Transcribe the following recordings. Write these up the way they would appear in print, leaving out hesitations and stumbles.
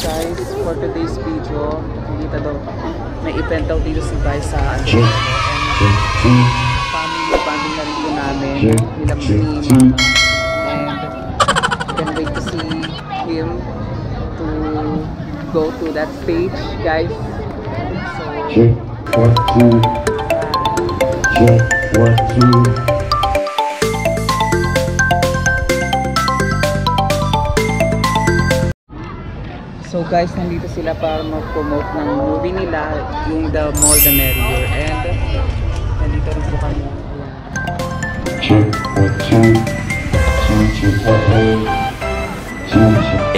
guys, for today's video, nakikita daw, may event daw dito si Vice sa and family bonding na rin po namin, nilang ni Mama, and can wait to see him to go to that stage, guys. So, So guys, nandito sila para mag-promote ng movie nila, yung The More the Merrier, and nandito rin po kami.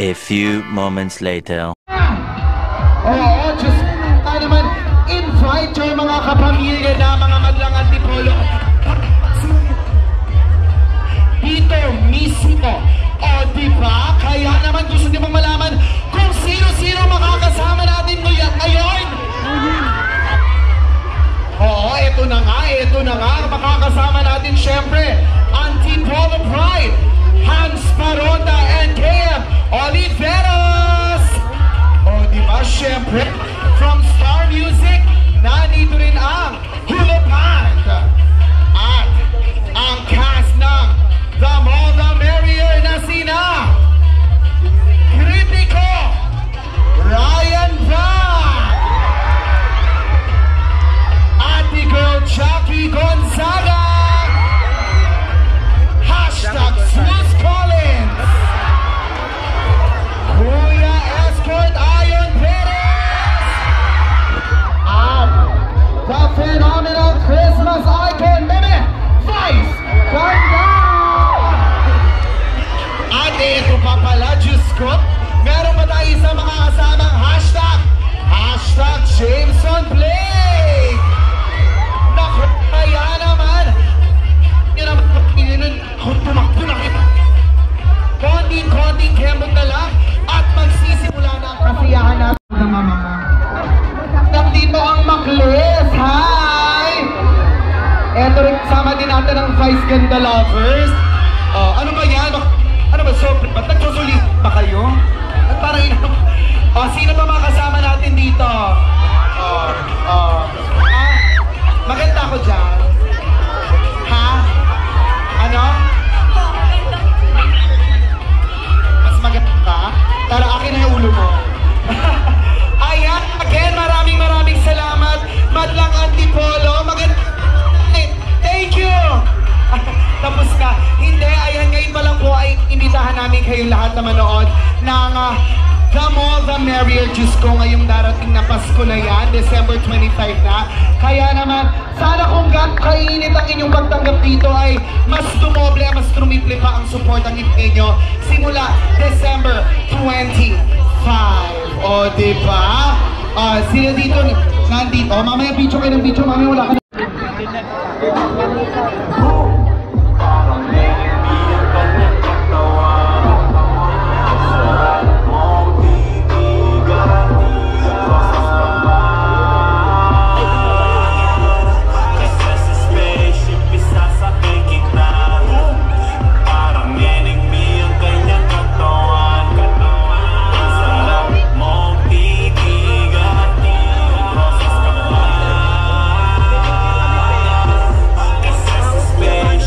A few moments later. Oo, just naman invite your mga kapamilya na mga madlang antipolo dito mismo. O diba? Kaya naman gusto niyo bang malaman kung sino-sino makakasama natin ngayon? Oo, ito na nga, makakasama natin syempre Antipolo Pride, Hans Paronda and KM Oliveros. O diba, syempre from Star Music, nandito rin ang Hula Band at ang cast ng The More the Merrier na sina Critico, Ryan Brown, Ate Girl Jackie Gonzaga, hashtag Sus Collins, Kuya Escort Ayon Perez, at the phenomenal Christmas icon Meme Vice Ganda. At ito pa pala, Diyos ko, meron pa tayo sa mga kasamang hashtag Jameson Blake. Naku, kaya naman, yun ang tumakbo na kita. Konting kembot na lang at magsisimula na ang kasiyahan natin ng mama mo. Nandito ang Macles, hi! Eto rin, kasama din natin ang Vice Ganda Lovers. Ano ba yan? Ano ba, sobrang ba't nagsusulit ba kayo? At parang sino ba makasama natin dito? Maganda ako dyan. Ha? Ano? Mas maganda ka? Tara, akin na yung ulo mo. Ayan, again, maraming salamat. Madlang Antipolo. Maganda. Thank you! Tapos na. Hindi, ayan, ngayon pa lang po ay imbitahan namin kayong lahat na manood ng The More the Merrier. Diyos ko, ngayong darating na Pasko na yan, December 25 na. Kaya naman, sana kung kainit ang inyong pagtanggap dito ay mas dumoble, mas trumiple pa ang support ang ibigay nyo simula December 25. O, diba? Sila dito, nandito. Mamaya video kayo ng video, mamaya wala ka na. Space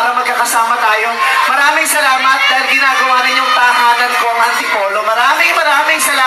para magkakasama tayo. Maraming salamat dahil ginagawa ninyong tahanan ko ang Antipolo. Maraming salamat.